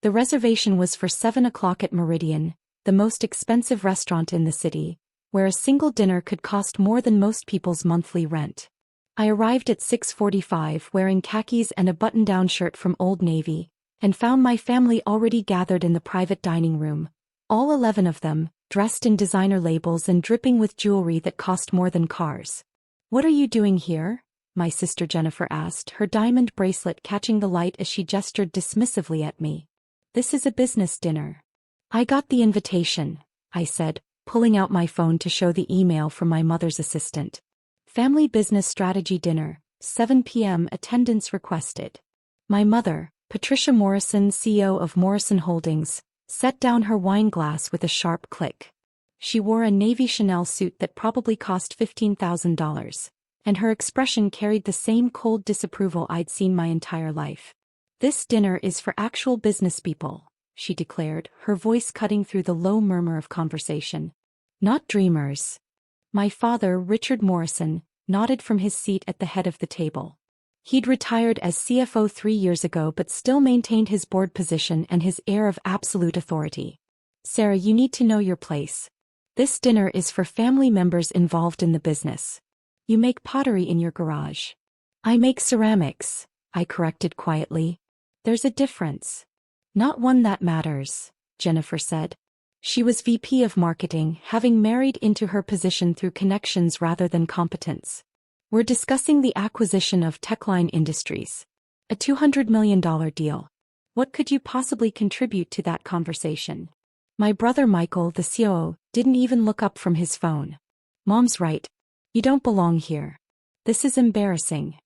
The reservation was for 7 o'clock at Meridian, the most expensive restaurant in the city, where a single dinner could cost more than most people's monthly rent. I arrived at 6:45 wearing khakis and a button-down shirt from Old Navy, and found my family already gathered in the private dining room, all 11 of them, dressed in designer labels and dripping with jewelry that cost more than cars. "What are you doing here?" my sister Jennifer asked, her diamond bracelet catching the light as she gestured dismissively at me. "This is a business dinner." "I got the invitation," I said, pulling out my phone to show the email from my mother's assistant. "Family Business Strategy Dinner, 7 p.m. attendance requested." My mother, Patricia Morrison, CEO of Morrison Holdings, set down her wine glass with a sharp click. She wore a navy Chanel suit that probably cost $15,000, and her expression carried the same cold disapproval I'd seen my entire life. "This dinner is for actual business people," she declared, her voice cutting through the low murmur of conversation. "Not dreamers." My father, Richard Morrison, nodded from his seat at the head of the table. He'd retired as CFO 3 years ago but still maintained his board position and his air of absolute authority. "Sarah, you need to know your place. This dinner is for family members involved in the business. You make pottery in your garage." "I make ceramics," I corrected quietly. "There's a difference." "Not one that matters," Jennifer said. She was VP of Marketing, having married into her position through connections rather than competence. "We're discussing the acquisition of Techline Industries. A $200 million deal. What could you possibly contribute to that conversation?" My brother Michael, the COO, didn't even look up from his phone. "Mom's right. You don't belong here. This is embarrassing."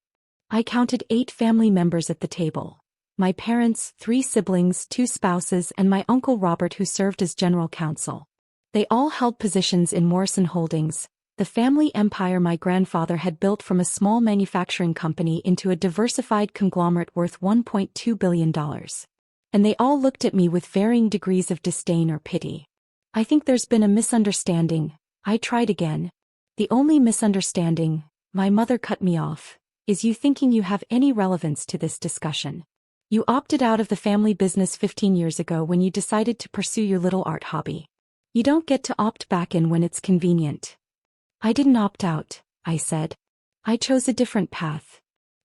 I counted 8 family members at the table. My parents, 3 siblings, 2 spouses, and my uncle Robert, who served as general counsel. They all held positions in Morrison Holdings, the family empire my grandfather had built from a small manufacturing company into a diversified conglomerate worth $1.2 billion. And they all looked at me with varying degrees of disdain or pity. "I think there's been a misunderstanding," I tried again. "The only misunderstanding," my mother cut me off, "is you thinking you have any relevance to this discussion. You opted out of the family business 15 years ago when you decided to pursue your little art hobby. You don't get to opt back in when it's convenient." "I didn't opt out," I said. "I chose a different path."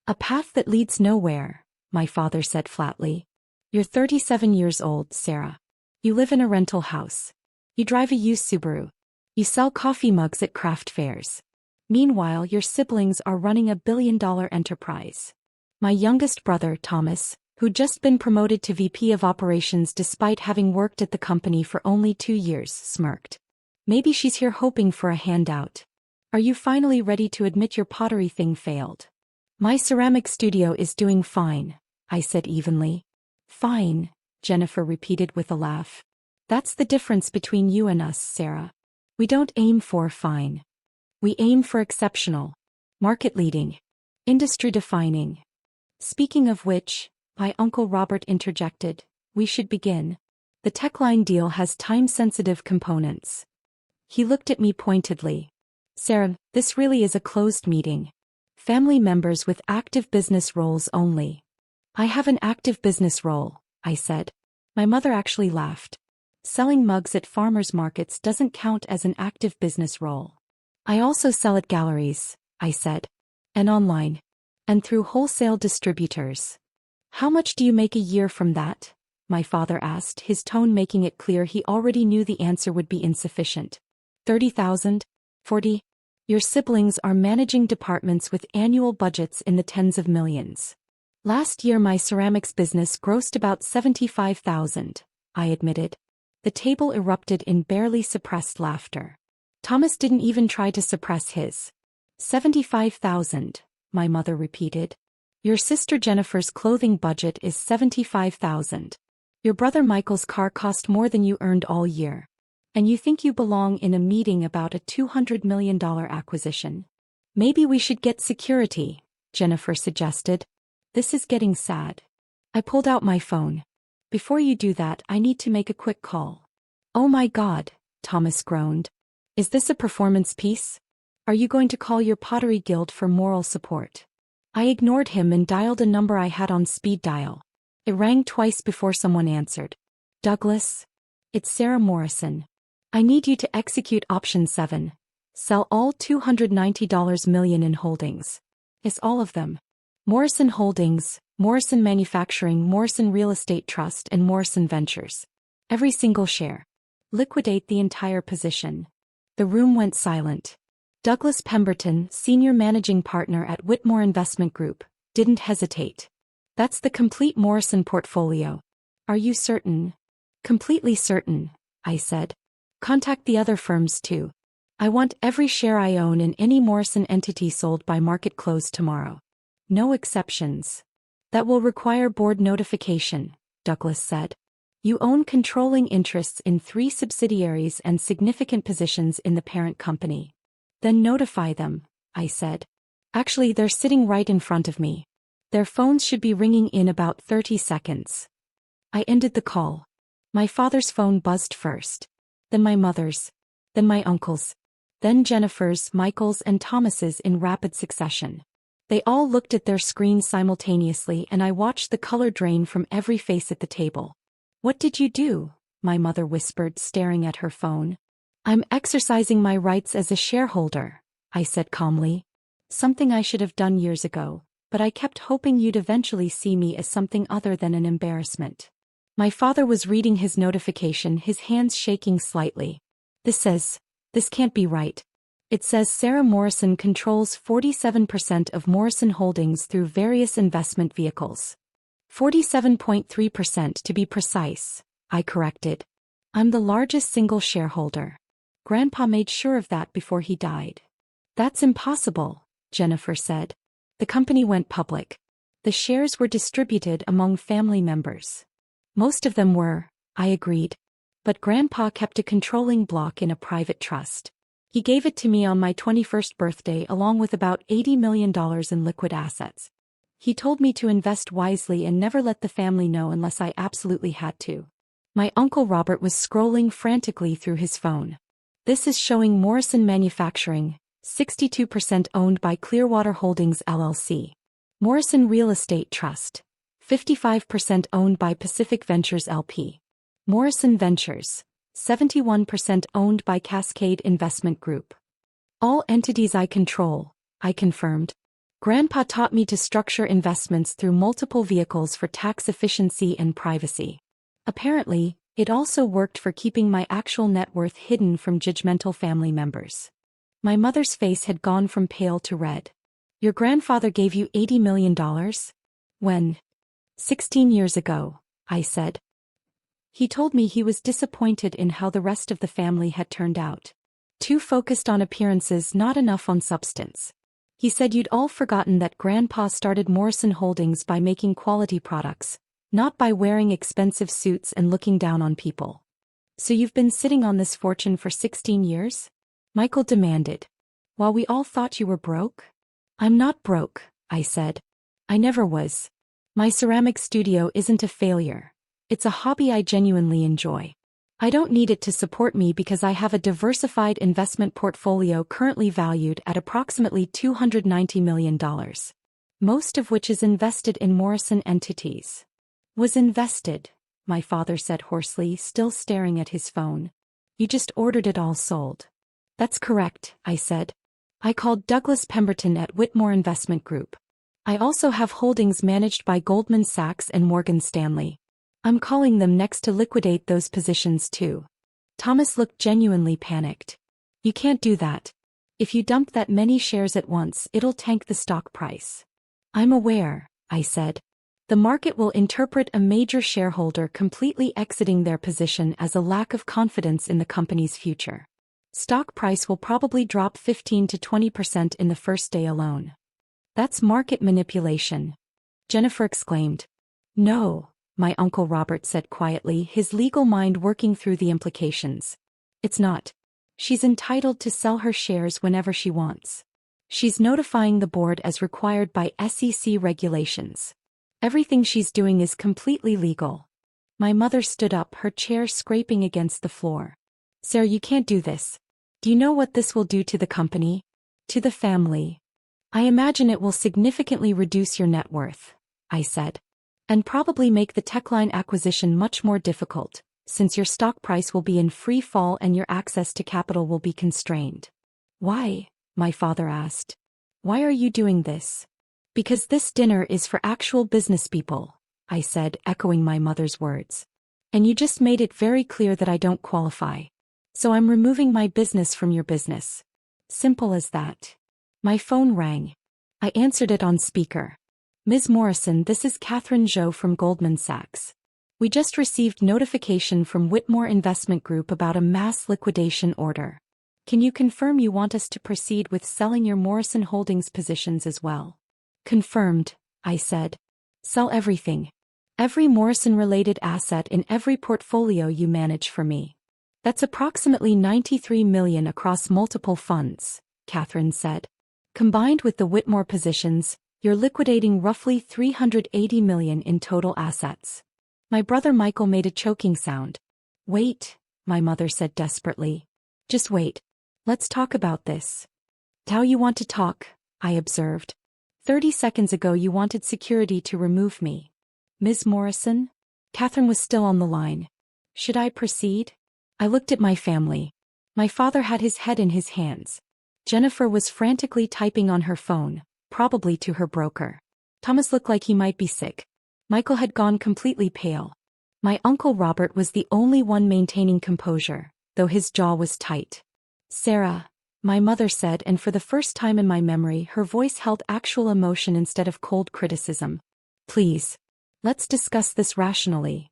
"A path that leads nowhere," my father said flatly. "You're 37 years old, Sarah. You live in a rental house. You drive a used Subaru. You sell coffee mugs at craft fairs. Meanwhile, your siblings are running a billion-dollar enterprise." My youngest brother, Thomas, who'd just been promoted to VP of Operations despite having worked at the company for only 2 years, smirked. "Maybe she's here hoping for a handout. Are you finally ready to admit your pottery thing failed?" "My ceramic studio is doing fine," I said evenly. "Fine," Jennifer repeated with a laugh. "That's the difference between you and us, Sarah. We don't aim for fine. We aim for exceptional. Market-leading. Industry-defining." "Speaking of which," my uncle Robert interjected, "we should begin. The Techline deal has time-sensitive components." He looked at me pointedly. "Sarah, this really is a closed meeting. Family members with active business roles only." "I have an active business role," I said. My mother actually laughed. "Selling mugs at farmers markets doesn't count as an active business role." "I also sell at galleries," I said. "And online. And through wholesale distributors." "How much do you make a year from that?" my father asked, his tone making it clear he already knew the answer would be insufficient. 30,000? 40? Your siblings are managing departments with annual budgets in the tens of millions. "Last year my ceramics business grossed about 75,000, I admitted. The table erupted in barely suppressed laughter. Thomas didn't even try to suppress his. 75,000, my mother repeated. "Your sister Jennifer's clothing budget is 75,000. Your brother Michael's car cost more than you earned all year. And you think you belong in a meeting about a $200 million acquisition. Maybe we should get security," Jennifer suggested. "This is getting sad." I pulled out my phone. "Before you do that, I need to make a quick call." "Oh my God," Thomas groaned. "Is this a performance piece? Are you going to call your Pottery Guild for moral support?" I ignored him and dialed a number I had on speed dial. It rang twice before someone answered. Douglas? It's Sarah Morrison. I need you to execute option 7. Sell all $290 million in holdings. It's all of them. Morrison Holdings, Morrison Manufacturing, Morrison Real Estate Trust, and Morrison Ventures. Every single share. Liquidate the entire position. The room went silent. Douglas Pemberton, senior managing partner at Whitmore Investment Group, didn't hesitate. That's the complete Morrison portfolio. Are you certain? Completely certain, I said. Contact the other firms too. I want every share I own in any Morrison entity sold by market close tomorrow. No exceptions. That will require board notification, Douglas said. You own controlling interests in 3 subsidiaries and significant positions in the parent company. Then notify them, I said. Actually, they're sitting right in front of me. Their phones should be ringing in about 30 seconds. I ended the call. My father's phone buzzed first. Then my mother's. Then my uncle's. Then Jennifer's, Michael's, and Thomas's in rapid succession. They all looked at their screens simultaneously, and I watched the color drain from every face at the table. What did you do? My mother whispered, staring at her phone. I'm exercising my rights as a shareholder, I said calmly. Something I should have done years ago, but I kept hoping you'd eventually see me as something other than an embarrassment. My father was reading his notification, his hands shaking slightly. This can't be right. It says Sarah Morrison controls 47% of Morrison Holdings through various investment vehicles. 47.3% to be precise, I corrected. I'm the largest single shareholder. Grandpa made sure of that before he died. That's impossible, Jennifer said. The company went public. The shares were distributed among family members. Most of them were, I agreed. But Grandpa kept a controlling block in a private trust. He gave it to me on my 21st birthday along with about $80 million in liquid assets. He told me to invest wisely and never let the family know unless I absolutely had to. My Uncle Robert was scrolling frantically through his phone. This is showing Morrison Manufacturing, 62% owned by Clearwater Holdings LLC. Morrison Real Estate Trust, 55% owned by Pacific Ventures LP. Morrison Ventures, 71% owned by Cascade Investment Group. All entities I control, I confirmed. Grandpa taught me to structure investments through multiple vehicles for tax efficiency and privacy. Apparently, it also worked for keeping my actual net worth hidden from judgmental family members. My mother's face had gone from pale to red. Your grandfather gave you $80 million? When? 16 years ago, I said. He told me he was disappointed in how the rest of the family had turned out. Too focused on appearances, not enough on substance. He said you'd all forgotten that Grandpa started Morrison Holdings by making quality products, not by wearing expensive suits and looking down on people. So you've been sitting on this fortune for 16 years? Michael demanded. While we all thought you were broke? I'm not broke, I said. I never was. My ceramic studio isn't a failure. It's a hobby I genuinely enjoy. I don't need it to support me because I have a diversified investment portfolio currently valued at approximately $290 million. Most of which is invested in Morrison entities. Was invested, my father said hoarsely, still staring at his phone. You just ordered it all sold. That's correct, I said. I called Douglas Pemberton at Whitmore Investment Group. I also have holdings managed by Goldman Sachs and Morgan Stanley. I'm calling them next to liquidate those positions too. Thomas looked genuinely panicked. You can't do that. If you dump that many shares at once, it'll tank the stock price. I'm aware, I said. The market will interpret a major shareholder completely exiting their position as a lack of confidence in the company's future. Stock price will probably drop 15 to 20% in the first day alone. That's market manipulation. Jennifer exclaimed. No, my Uncle Robert said quietly, his legal mind working through the implications. It's not. She's entitled to sell her shares whenever she wants. She's notifying the board as required by SEC regulations. Everything she's doing is completely legal. My mother stood up, her chair scraping against the floor. Sarah, you can't do this. Do you know what this will do to the company? To the family? I imagine it will significantly reduce your net worth, I said. And probably make the Techline acquisition much more difficult, since your stock price will be in free fall and your access to capital will be constrained. Why? My father asked. Why are you doing this? Because this dinner is for actual business people, I said, echoing my mother's words. And you just made it very clear that I don't qualify. So I'm removing my business from your business. Simple as that. My phone rang. I answered it on speaker. Ms. Morrison, this is Catherine Zhou from Goldman Sachs. We just received notification from Whitmore Investment Group about a mass liquidation order. Can you confirm you want us to proceed with selling your Morrison Holdings positions as well? Confirmed, I said. Sell everything. Every Morrison-related asset in every portfolio you manage for me. That's approximately $93 million across multiple funds, Catherine said. Combined with the Whitmore positions, you're liquidating roughly $380 million in total assets. My brother Michael made a choking sound. Wait, my mother said desperately. Just wait. Let's talk about this. How you want to talk, I observed. 30 seconds ago you wanted security to remove me. Ms. Morrison? Catherine was still on the line. Should I proceed? I looked at my family. My father had his head in his hands. Jennifer was frantically typing on her phone, probably to her broker. Thomas looked like he might be sick. Michael had gone completely pale. My uncle Robert was the only one maintaining composure, though his jaw was tight. Sarah, my mother said, and for the first time in my memory her voice held actual emotion instead of cold criticism. Please. Let's discuss this rationally.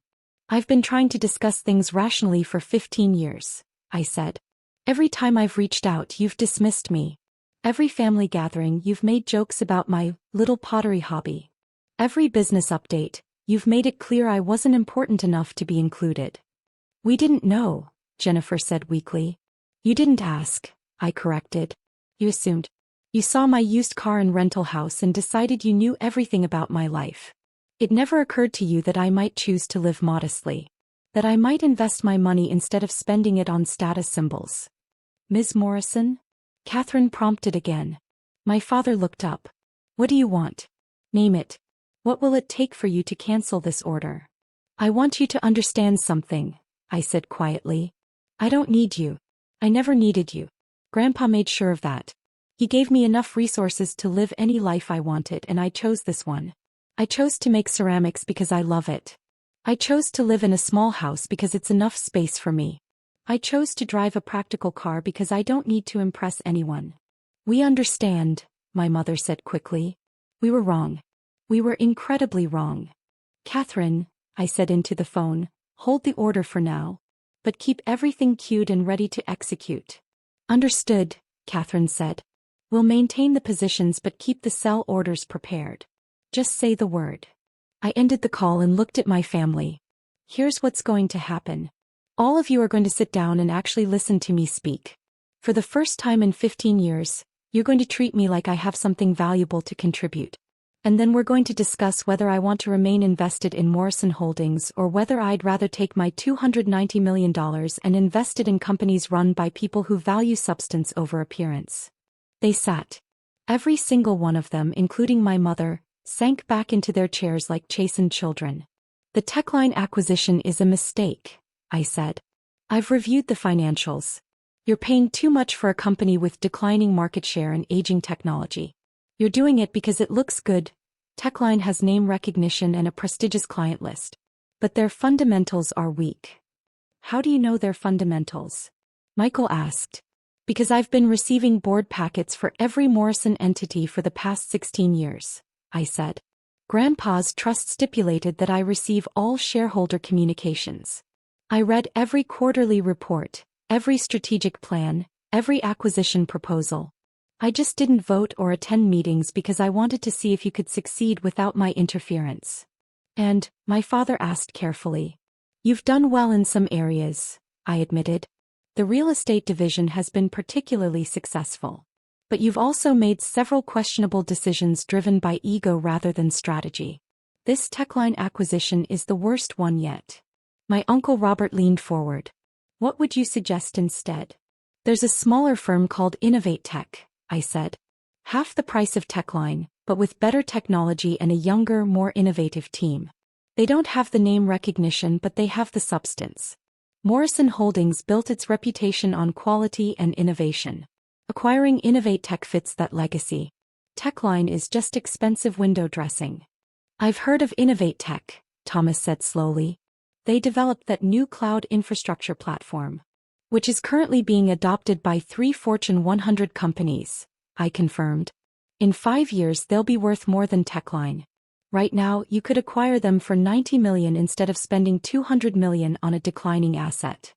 I've been trying to discuss things rationally for 15 years, I said. Every time I've reached out you've dismissed me. Every family gathering you've made jokes about my little pottery hobby. Every business update, you've made it clear I wasn't important enough to be included. We didn't know, Jennifer said weakly. You didn't ask, I corrected. You assumed. You saw my used car and rental house and decided you knew everything about my life. It never occurred to you that I might choose to live modestly. That I might invest my money instead of spending it on status symbols. Ms. Morrison? Catherine prompted again. My father looked up. What do you want? Name it. What will it take for you to cancel this order? I want you to understand something, I said quietly. I don't need you. I never needed you. Grandpa made sure of that. He gave me enough resources to live any life I wanted, and I chose this one. I chose to make ceramics because I love it. I chose to live in a small house because it's enough space for me. I chose to drive a practical car because I don't need to impress anyone. We understand, my mother said quickly. We were wrong. We were incredibly wrong. Catherine, I said into the phone, hold the order for now. But keep everything queued and ready to execute. Understood, Catherine said. We'll maintain the positions but keep the sell orders prepared. Just say the word. I ended the call and looked at my family. Here's what's going to happen. All of you are going to sit down and actually listen to me speak. For the first time in 15 years, you're going to treat me like I have something valuable to contribute. And then we're going to discuss whether I want to remain invested in Morrison Holdings or whether I'd rather take my $290 million and invest it in companies run by people who value substance over appearance. They sat. Every single one of them, including my mother, sank back into their chairs like chastened children. The Techline acquisition is a mistake, I said. I've reviewed the financials. You're paying too much for a company with declining market share and aging technology. You're doing it because it looks good. Techline has name recognition and a prestigious client list. But their fundamentals are weak. How do you know their fundamentals? Michael asked. Because I've been receiving board packets for every Morrison entity for the past 16 years, I said. Grandpa's trust stipulated that I receive all shareholder communications. I read every quarterly report, every strategic plan, every acquisition proposal. I just didn't vote or attend meetings because I wanted to see if you could succeed without my interference. And, my father asked carefully. You've done well in some areas, I admitted. The real estate division has been particularly successful. But you've also made several questionable decisions driven by ego rather than strategy. This Techline acquisition is the worst one yet. My uncle Robert leaned forward. What would you suggest instead? There's a smaller firm called Innovate Tech, I said. Half the price of Techline, but with better technology and a younger, more innovative team. They don't have the name recognition, but they have the substance. Morrison Holdings built its reputation on quality and innovation. Acquiring Innovate Tech fits that legacy. Techline is just expensive window dressing. I've heard of Innovate Tech, Thomas said slowly. They developed that new cloud infrastructure platform, which is currently being adopted by 3 Fortune 100 companies, I confirmed. In 5 years they'll be worth more than Techline. Right now, you could acquire them for $90 million instead of spending $200 million on a declining asset.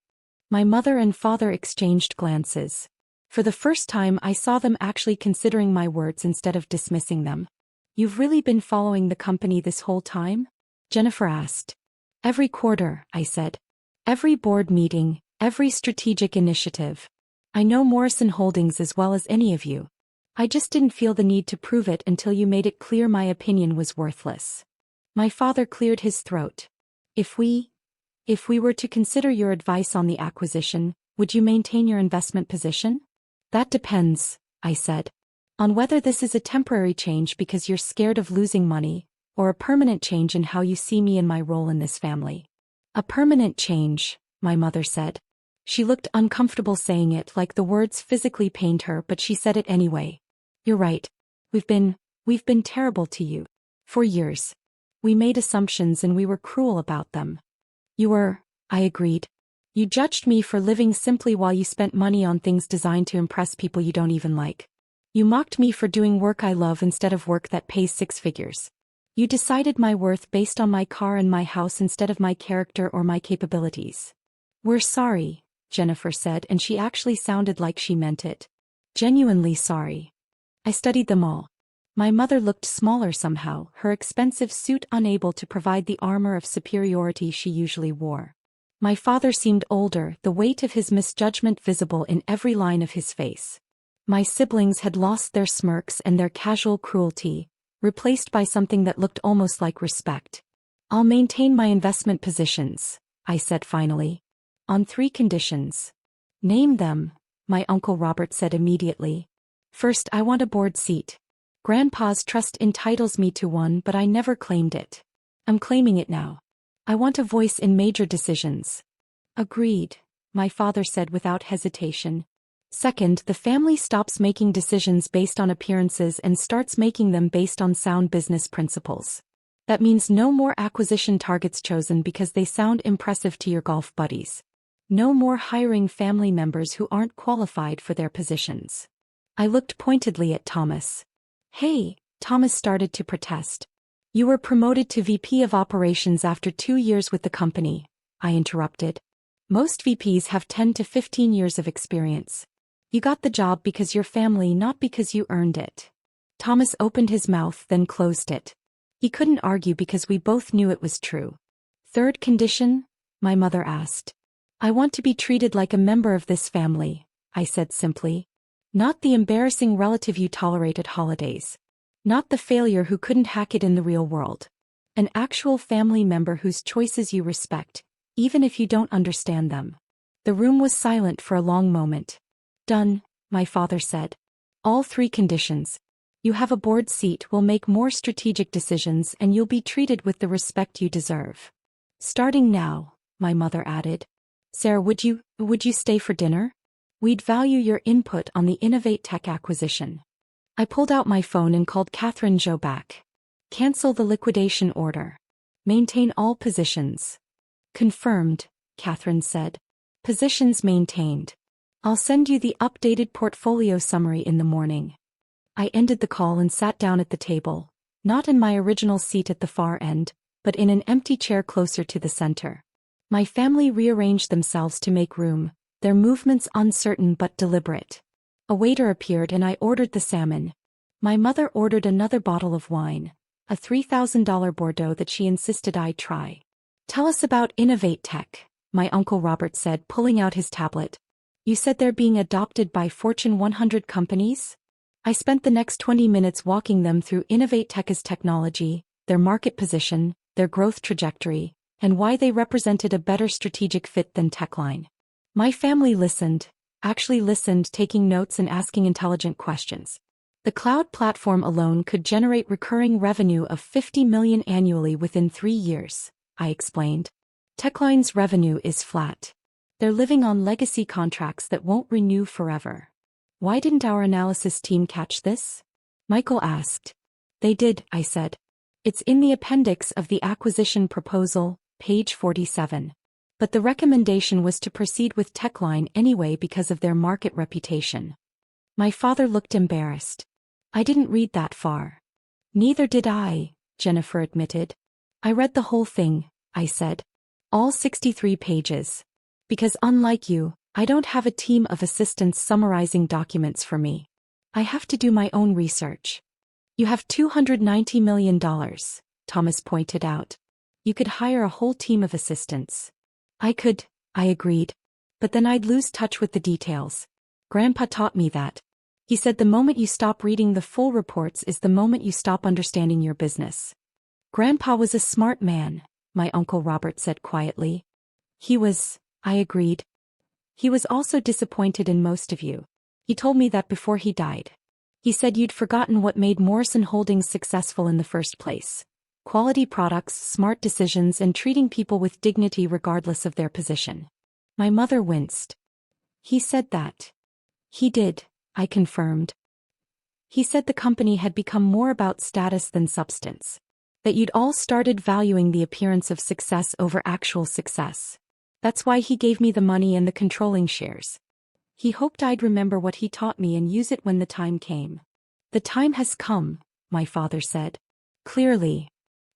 My mother and father exchanged glances. For the first time, I saw them actually considering my words instead of dismissing them. You've really been following the company this whole time? Jennifer asked. Every quarter, I said. Every board meeting, every strategic initiative. I know Morrison Holdings as well as any of you. I just didn't feel the need to prove it until you made it clear my opinion was worthless. My father cleared his throat. If we were to consider your advice on the acquisition, would you maintain your investment position? That depends, I said. On whether this is a temporary change because you're scared of losing money, or a permanent change in how you see me and my role in this family. A permanent change, my mother said. She looked uncomfortable saying it, like the words physically pained her, but she said it anyway. You're right. We've been terrible to you. For years. We made assumptions and we were cruel about them. You were, I agreed. You judged me for living simply while you spent money on things designed to impress people you don't even like. You mocked me for doing work I love instead of work that pays 6 figures. You decided my worth based on my car and my house instead of my character or my capabilities. We're sorry, Jennifer said, and she actually sounded like she meant it. Genuinely sorry. I studied them all. My mother looked smaller somehow, her expensive suit unable to provide the armor of superiority she usually wore. My father seemed older, the weight of his misjudgment visible in every line of his face. My siblings had lost their smirks and their casual cruelty, replaced by something that looked almost like respect. I'll maintain my investment positions, I said finally. On 3 conditions. Name them, my Uncle Robert said immediately. First, I want a board seat. Grandpa's trust entitles me to one, but I never claimed it. I'm claiming it now. I want a voice in major decisions. Agreed, my father said without hesitation. Second, the family stops making decisions based on appearances and starts making them based on sound business principles. That means no more acquisition targets chosen because they sound impressive to your golf buddies. No more hiring family members who aren't qualified for their positions. I looked pointedly at Thomas. Hey, Thomas started to protest. You were promoted to VP of Operations after 2 years with the company, I interrupted. Most VPs have 10 to 15 years of experience. You got the job because your family, not because you earned it. Thomas opened his mouth, then closed it. He couldn't argue because we both knew it was true. Third condition? My mother asked. I want to be treated like a member of this family, I said simply. Not the embarrassing relative you tolerate at holidays. Not the failure who couldn't hack it in the real world. An actual family member whose choices you respect, even if you don't understand them. The room was silent for a long moment. Done, my father said. All 3 conditions. You have a board seat, will make more strategic decisions, and you'll be treated with the respect you deserve. Starting now, my mother added. Sarah, would you stay for dinner? We'd value your input on the Innovate Tech acquisition. I pulled out my phone and called Catherine Joe back. Cancel the liquidation order. Maintain all positions. Confirmed, Catherine said. Positions maintained. I'll send you the updated portfolio summary in the morning. I ended the call and sat down at the table, not in my original seat at the far end, but in an empty chair closer to the center. My family rearranged themselves to make room, their movements uncertain but deliberate. A waiter appeared and I ordered the salmon. My mother ordered another bottle of wine, a $3,000 Bordeaux that she insisted I try. Tell us about Innovate Tech, my Uncle Robert said, pulling out his tablet. You said they're being adopted by Fortune 100 companies? I spent the next 20 minutes walking them through Innovate Tech's technology, their market position, their growth trajectory, and why they represented a better strategic fit than Techline. My family listened, actually listened, taking notes and asking intelligent questions. The cloud platform alone could generate recurring revenue of $50 million annually within 3 years, I explained. Techline's revenue is flat. They're living on legacy contracts that won't renew forever. Why didn't our analysis team catch this? Michael asked. They did, I said. It's in the appendix of the acquisition proposal, page 47. But the recommendation was to proceed with Techline anyway because of their market reputation. My father looked embarrassed. I didn't read that far. Neither did I, Jennifer admitted. I read the whole thing, I said. All 63 pages. Because unlike you, I don't have a team of assistants summarizing documents for me. I have to do my own research. You have $290 million, Thomas pointed out. You could hire a whole team of assistants. I could, I agreed. But then I'd lose touch with the details. Grandpa taught me that. He said the moment you stop reading the full reports is the moment you stop understanding your business. Grandpa was a smart man, my Uncle Robert said quietly. He was, I agreed. He was also disappointed in most of you. He told me that before he died. He said you'd forgotten what made Morrison Holdings successful in the first place. Quality products, smart decisions, and treating people with dignity regardless of their position. My mother winced. He said that. He did, I confirmed. He said the company had become more about status than substance. That you'd all started valuing the appearance of success over actual success. That's why he gave me the money and the controlling shares. He hoped I'd remember what he taught me and use it when the time came. The time has come, my father said. Clearly.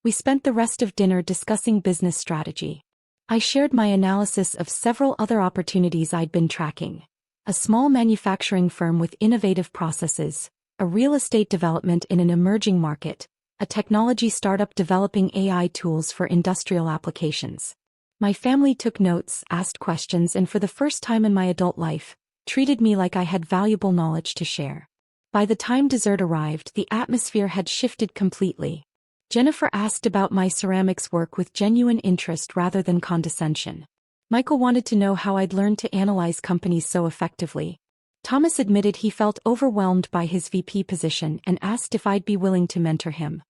We spent the rest of dinner discussing business strategy. I shared my analysis of several other opportunities I'd been tracking. A small manufacturing firm with innovative processes, a real estate development in an emerging market, a technology startup developing AI tools for industrial applications. My family took notes, asked questions, and for the first time in my adult life, treated me like I had valuable knowledge to share. By the time dessert arrived, the atmosphere had shifted completely. Jennifer asked about my ceramics work with genuine interest rather than condescension. Michael wanted to know how I'd learned to analyze companies so effectively. Thomas admitted he felt overwhelmed by his VP position and asked if I'd be willing to mentor him.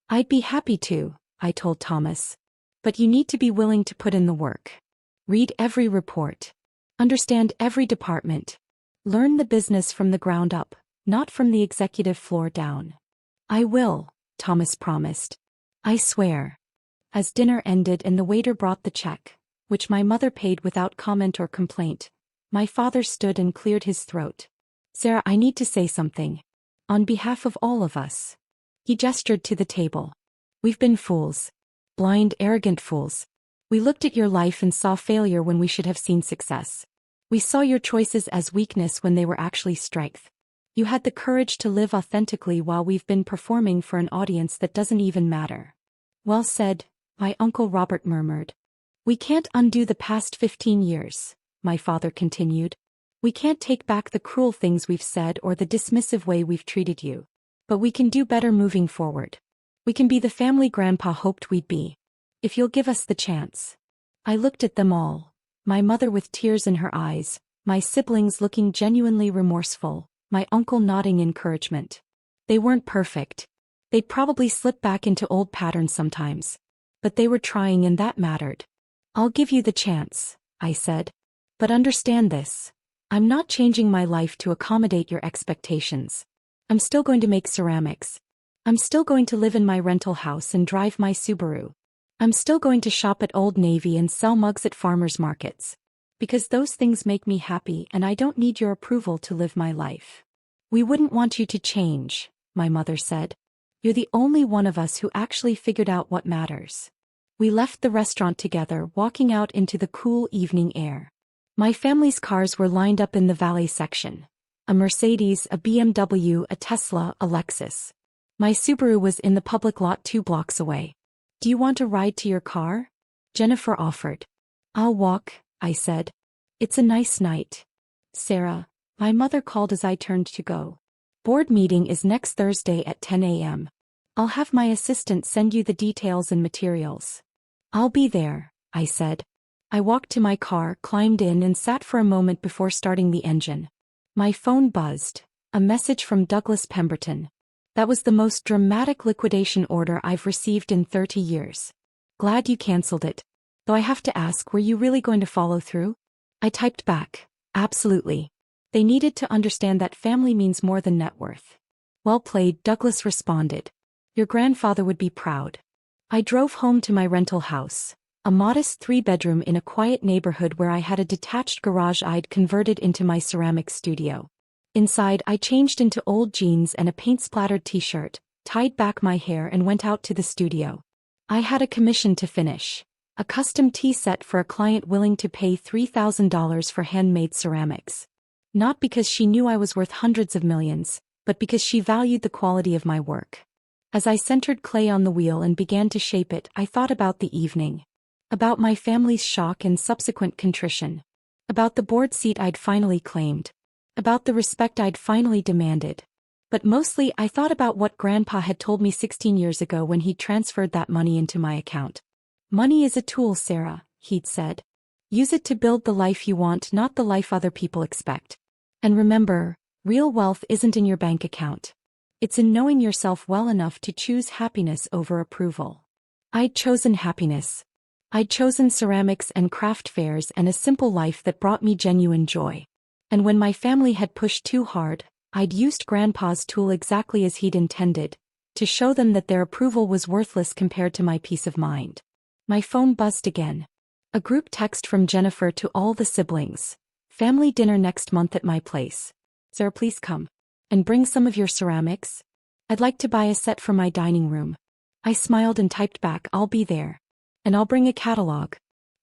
I'd be happy to, I told Thomas. But you need to be willing to put in the work. Read every report. Understand every department. Learn the business from the ground up, not from the executive floor down. I will, Thomas promised. I swear. As dinner ended and the waiter brought the check, which my mother paid without comment or complaint, my father stood and cleared his throat. Sarah, I need to say something. On behalf of all of us. He gestured to the table. We've been fools. Blind, arrogant fools. We looked at your life and saw failure when we should have seen success. We saw your choices as weakness when they were actually strength. You had the courage to live authentically while we've been performing for an audience that doesn't even matter. Well said, my Uncle Robert murmured. We can't undo the past 15 years, my father continued. We can't take back the cruel things we've said or the dismissive way we've treated you. But we can do better moving forward. We can be the family Grandpa hoped we'd be. If you'll give us the chance. I looked at them all, my mother with tears in her eyes, my siblings looking genuinely remorseful, my uncle nodding encouragement. They weren't perfect. They'd probably slip back into old patterns sometimes. But they were trying and that mattered. I'll give you the chance, I said. But understand this. I'm not changing my life to accommodate your expectations. I'm still going to make ceramics. I'm still going to live in my rental house and drive my Subaru. I'm still going to shop at Old Navy and sell mugs at farmers markets. Because those things make me happy and I don't need your approval to live my life. We wouldn't want you to change, my mother said. You're the only one of us who actually figured out what matters. We left the restaurant together, walking out into the cool evening air. My family's cars were lined up in the valet section. A Mercedes, a BMW, a Tesla, a Lexus. My Subaru was in the public lot 2 blocks away. Do you want a ride to your car? Jennifer offered. I'll walk, I said. It's a nice night. Sarah, my mother called as I turned to go. Board meeting is next Thursday at 10 a.m. I'll have my assistant send you the details and materials. I'll be there, I said. I walked to my car, climbed in and sat for a moment before starting the engine. My phone buzzed. A message from Douglas Pemberton. That was the most dramatic liquidation order I've received in 30 years. Glad you canceled it. Though I have to ask, were you really going to follow through? I typed back, absolutely. They needed to understand that family means more than net worth. Well played, Douglas responded. Your grandfather would be proud. I drove home to my rental house, a modest 3-bedroom in a quiet neighborhood where I had a detached garage I'd converted into my ceramic studio. Inside, I changed into old jeans and a paint-splattered t-shirt, tied back my hair and went out to the studio. I had a commission to finish. A custom tea set for a client willing to pay $3,000 for handmade ceramics. Not because she knew I was worth hundreds of millions, but because she valued the quality of my work. As I centered clay on the wheel and began to shape it, I thought about the evening. About my family's shock and subsequent contrition. About the board seat I'd finally claimed. About the respect I'd finally demanded. But mostly I thought about what Grandpa had told me 16 years ago when he transferred that money into my account. Money is a tool, Sarah, he'd said. Use it to build the life you want, not the life other people expect. And remember, real wealth isn't in your bank account. It's in knowing yourself well enough to choose happiness over approval. I'd chosen happiness. I'd chosen ceramics and craft fairs and a simple life that brought me genuine joy. And when my family had pushed too hard, I'd used Grandpa's tool exactly as he'd intended, to show them that their approval was worthless compared to my peace of mind. My phone buzzed again. A group text from Jennifer to all the siblings. Family dinner next month at my place. Sarah, please come. And bring some of your ceramics. I'd like to buy a set for my dining room. I smiled and typed back, I'll be there. And I'll bring a catalog.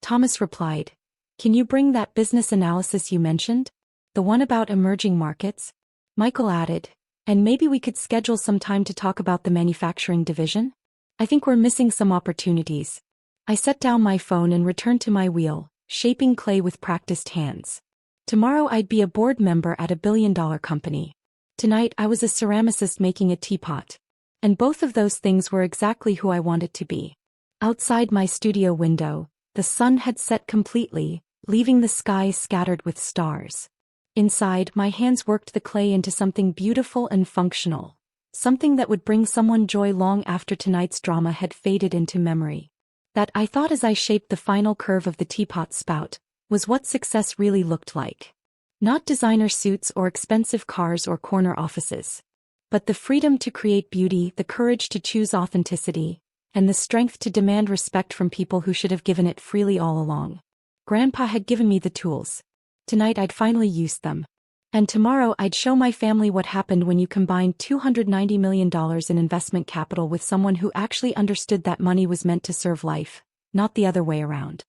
Thomas replied, can you bring that business analysis you mentioned? The one about emerging markets? Michael added, and maybe we could schedule some time to talk about the manufacturing division? I think we're missing some opportunities. I set down my phone and returned to my wheel, shaping clay with practiced hands. Tomorrow I'd be a board member at a billion-dollar company. Tonight I was a ceramicist making a teapot. And both of those things were exactly who I wanted to be. Outside my studio window, the sun had set completely, leaving the sky scattered with stars. Inside, my hands worked the clay into something beautiful and functional. Something that would bring someone joy long after tonight's drama had faded into memory. That, I thought as I shaped the final curve of the teapot spout, was what success really looked like. Not designer suits or expensive cars or corner offices. But the freedom to create beauty, the courage to choose authenticity, and the strength to demand respect from people who should have given it freely all along. Grandpa had given me the tools. Tonight I'd finally used them. And tomorrow I'd show my family what happened when you combined $290 million in investment capital with someone who actually understood that money was meant to serve life, not the other way around.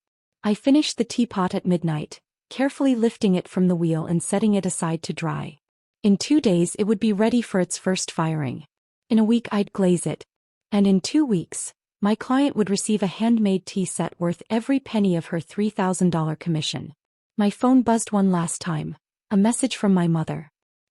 I finished the teapot at midnight, carefully lifting it from the wheel and setting it aside to dry. In 2 days it would be ready for its first firing. In a week I'd glaze it. And in 2 weeks, my client would receive a handmade tea set worth every penny of her $3,000 commission. My phone buzzed one last time. A message from my mother.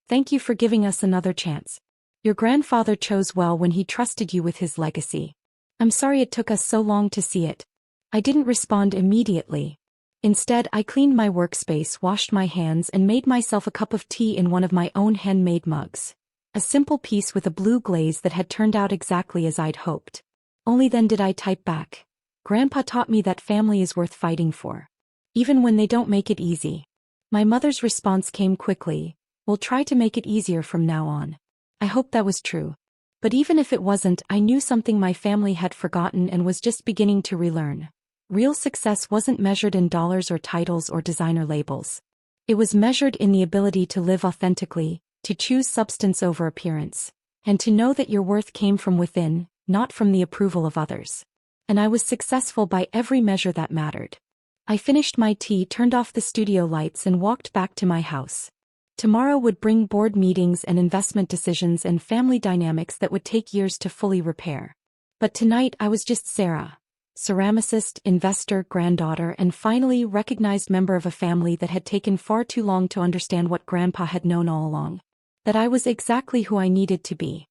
Thank you for giving us another chance. Your grandfather chose well when he trusted you with his legacy. I'm sorry it took us so long to see it. I didn't respond immediately. Instead, I cleaned my workspace, washed my hands, and made myself a cup of tea in one of my own handmade mugs. A simple piece with a blue glaze that had turned out exactly as I'd hoped. Only then did I type back. Grandpa taught me that family is worth fighting for. Even when they don't make it easy. My mother's response came quickly. We'll try to make it easier from now on. I hope that was true. But even if it wasn't, I knew something my family had forgotten and was just beginning to relearn. Real success wasn't measured in dollars or titles or designer labels. It was measured in the ability to live authentically, to choose substance over appearance, and to know that your worth came from within, not from the approval of others. And I was successful by every measure that mattered. I finished my tea, turned off the studio lights and walked back to my house. Tomorrow would bring board meetings and investment decisions and family dynamics that would take years to fully repair. But tonight I was just Sarah. Ceramicist, investor, granddaughter, and finally recognized member of a family that had taken far too long to understand what Grandpa had known all along. That I was exactly who I needed to be.